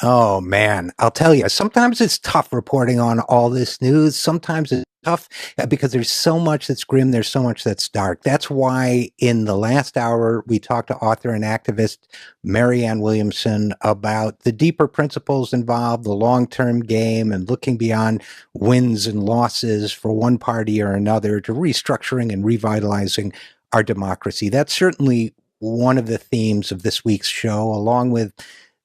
Oh man, I'll tell you, sometimes it's tough reporting on all this news. Sometimes it's tough because there's so much that's grim, there's so much that's dark. That's why in the last hour we talked to author and activist Marianne Williamson about the deeper principles involved, the long-term game, and looking beyond wins and losses for one party or another to restructuring and revitalizing our democracy. That's certainly one of the themes of this week's show, along with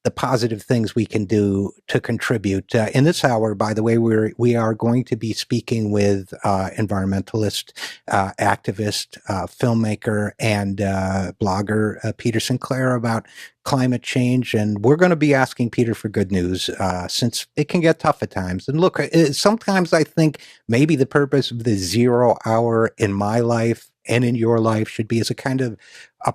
the positive things we can do to contribute. In this hour, by the way, we are going to be speaking with environmentalist, activist, filmmaker, and blogger Peter Sinclair about climate change, and we're going to be asking Peter for good news since it can get tough at times. And look, sometimes I think maybe the purpose of the 0 hour in my life and in your life should be as a kind of,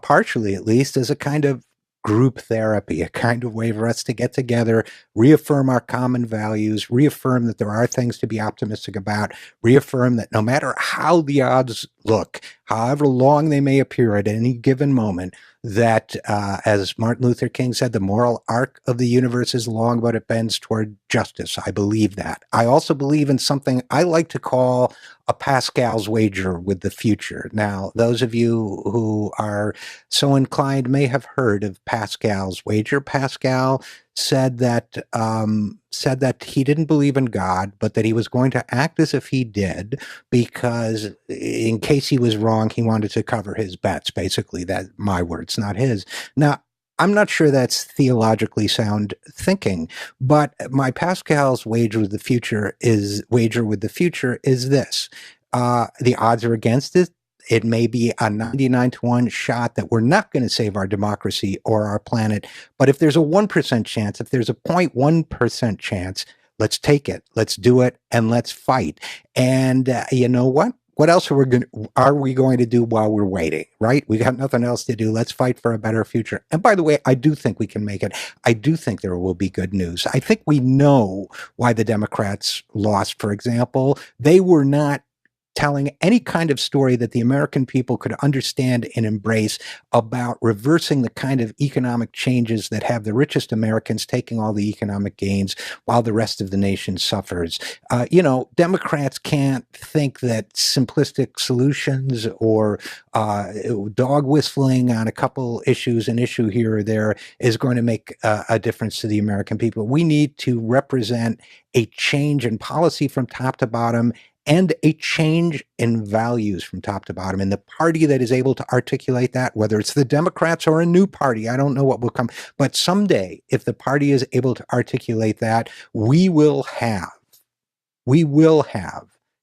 partially at least, as a kind of group therapy, a kind of way for us to get together, reaffirm our common values, reaffirm that there are things to be optimistic about, reaffirm that no matter how the odds look, however long they may appear at any given moment, that as Martin Luther King said, the moral arc of the universe is long, but it bends toward justice. I believe that. I also believe in something I like to call a Pascal's wager with the future. Now, those of you who are so inclined may have heard of Pascal's wager. Pascal said that he didn't believe in God, but that he was going to act as if he did, because in case he was wrong, he wanted to cover his bets. Basically, that my words, not his. Now, I'm not sure that's theologically sound thinking, but my Pascal's wager with the future is this: the odds are against it. It may be a 99 to 1 shot that we're not going to save our democracy or our planet. But if there's a 1% chance, if there's a 0.1% chance, let's take it, let's do it, and let's fight. And you know what? What else are we going to do while we're waiting, right? We got nothing else to do. Let's fight for a better future. And by the way, I do think we can make it. I do think there will be good news. I think we know why the Democrats lost, for example. They were not telling any kind of story that the American people could understand and embrace about reversing the kind of economic changes that have the richest Americans taking all the economic gains while the rest of the nation suffers. Democrats can't think that simplistic solutions or dog whistling on a couple issues, an issue here or there, is going to make a difference to the American people. We need to represent a change in policy from top to bottom and a change in values from top to bottom. And the party that is able to articulate that, whether it's the Democrats or a new party, I don't know what will come, but someday, if the party is able to articulate that, we will have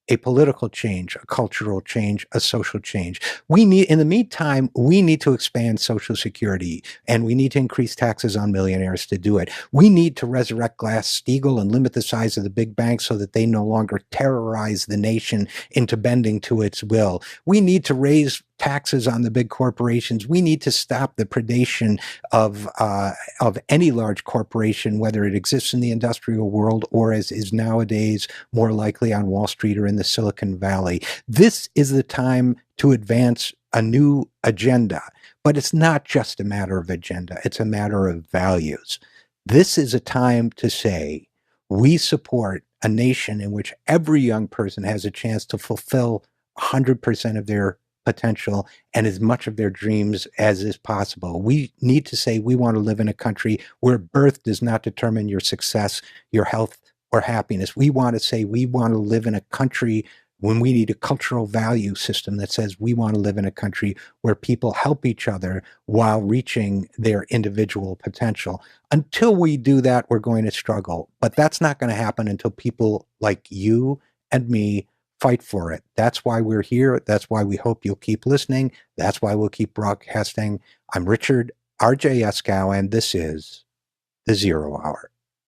a political change, a cultural change, a social change. In the meantime, we need to expand Social Security, and we need to increase taxes on millionaires to do it. We need to resurrect Glass-Steagall and limit the size of the big banks so that they no longer terrorize the nation into bending to its will. We need to raise taxes on the big corporations. We need to stop the predation of any large corporation, whether it exists in the industrial world or as is nowadays more likely on Wall Street or in the Silicon Valley. This is the time to advance a new agenda, but it's not just a matter of agenda. It's a matter of values. This is a time to say we support a nation in which every young person has a chance to fulfill 100% of their potential and as much of their dreams as is possible. We need to say we want to live in a country where birth does not determine your success, your health, or happiness. We want to say we want to live in a country when we need a cultural value system that says we want to live in a country where people help each other while reaching their individual potential. Until we do that, we're going to struggle. But that's not going to happen until people like you and me fight for it. That's why we're here. That's why we hope you'll keep listening. That's why we'll keep broadcasting. I'm Richard RJ Eskow, and this is the 0 Hour.